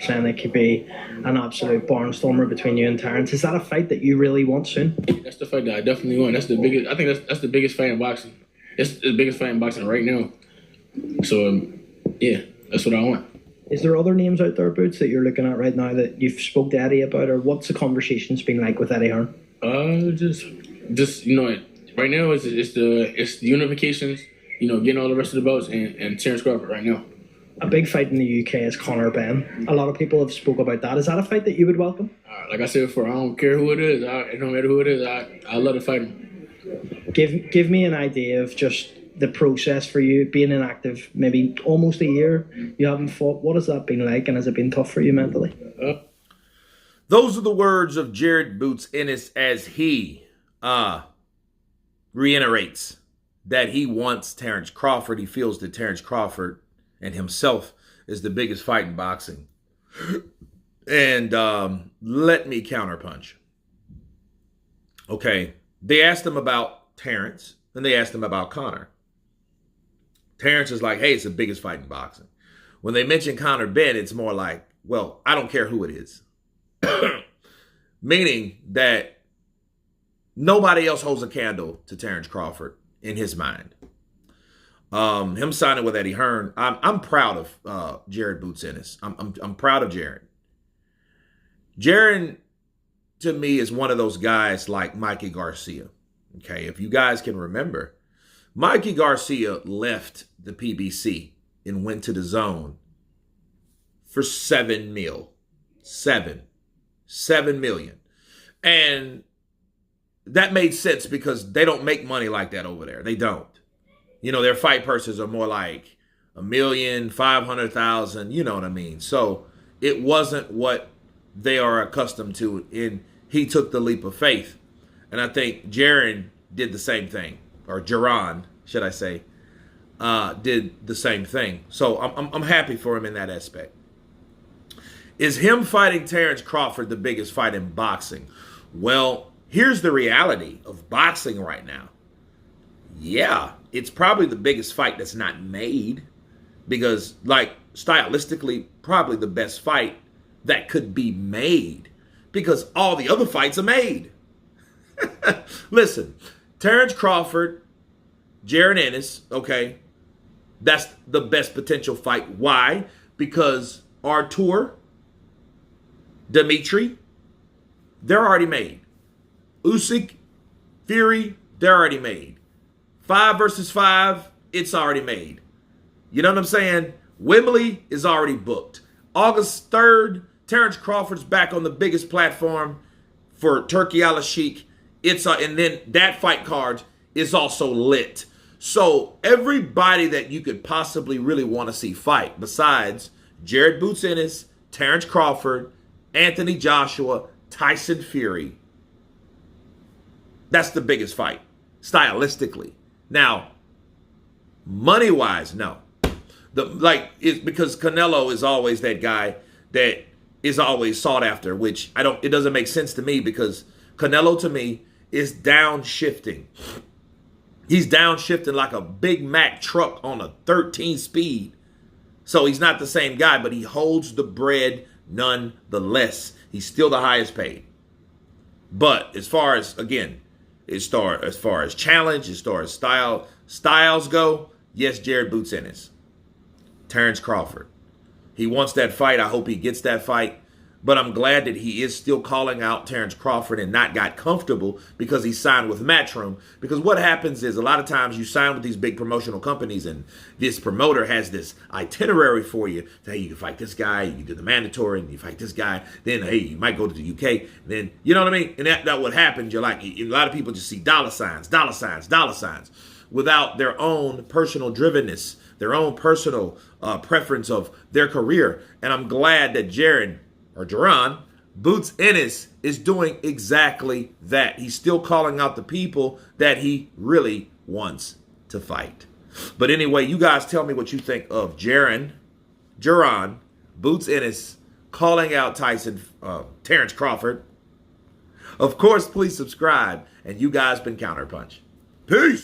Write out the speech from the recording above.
saying it could be an absolute barnstormer between you and Terence. Is that a fight that you really want soon? That's the fight that I definitely want. That's the biggest. I think that's the biggest fight in boxing. It's the biggest fight in boxing right now. So yeah, that's what I want. Is there other names out there, Boots, that you're looking at right now that you've spoke to Eddie about, or what's the conversations been like with Eddie Hearn? Just right now it's the unifications. Getting all the rest of the belts and Terence Crawford right now. A big fight in the UK is Conor Ben. A lot of people have spoke about that. Is that a fight that you would welcome? Like I said before, I don't care who it is. It don't matter who it is. I love to fight him. Give me an idea of just the process for you being inactive. Maybe almost a year you haven't fought. What has that been like, and has it been tough for you mentally? Those are the words of Jared Boots Ennis as he reiterates that he wants Terence Crawford. He feels that Terence Crawford and himself is the biggest fight in boxing. And let me counterpunch. Okay, they asked him about Terence, and they asked him about Conor. Terence is like, hey, it's the biggest fight in boxing. When they mention Conor Ben, it's more like, well, I don't care who it is. Meaning that nobody else holds a candle to Terence Crawford in his mind. Him signing with Eddie Hearn, I'm proud of Jared Boots Ennis. I'm proud of Jaron. Jaron, to me, is one of those guys like Mikey Garcia. Okay, if you guys can remember, Mikey Garcia left the PBC and went to the Zone for $7 million. And that made sense because they don't make money like that over there. They don't. Their fight purses are more like $1,500,000. You know what I mean? So it wasn't what they are accustomed to. And he took the leap of faith. And I think Jaron did the same thing, or Jaron, should I say, did the same thing. So I'm happy for him in that aspect. Is him fighting Terence Crawford the biggest fight in boxing? Well, here's the reality of boxing right now. Yeah, it's probably the biggest fight that's not made because, stylistically, probably the best fight that could be made because all the other fights are made. Listen, Terence Crawford, Jaron Ennis, okay, that's the best potential fight. Why? Because Artur, Dimitri, they're already made. Usyk, Fury, they're already made. 5 versus 5, it's already made. You know what I'm saying? Wembley is already booked. August 3rd, Terence Crawford's back on the biggest platform for Turkey Al Sheikh. And then that fight card is also lit. So everybody that you could possibly really want to see fight, besides Jared Boots Ennis, Terence Crawford, Anthony Joshua, Tyson Fury, that's the biggest fight, stylistically. Now, money-wise, no. It's because Canelo is always that guy that is always sought after, which it doesn't make sense to me because Canelo, to me, is downshifting. He's downshifting like a Big Mac truck on a 13 speed. So he's not the same guy, but he holds the bread nonetheless. He's still the highest paid. But as far as challenge, as far as styles go, yes, Jared Boots Ennis. Terence Crawford. He wants that fight. I hope he gets that fight. But I'm glad that he is still calling out Terence Crawford and not got comfortable because he signed with Matchroom. Because what happens is a lot of times you sign with these big promotional companies and this promoter has this itinerary for you. Hey, you can fight this guy, you can do the mandatory, and you fight this guy. Then, hey, you might go to the UK. Then, you know what I mean? And that what happens. You're like, a lot of people just see dollar signs, without their own personal drivenness, their own personal preference of their career. And I'm glad that Jaron Boots Ennis is doing exactly that. He's still calling out the people that he really wants to fight. But anyway, you guys tell me what you think of Jaron Boots Ennis calling out Terence Crawford. Of course, please subscribe. And you guys been Counterpunch. Peace.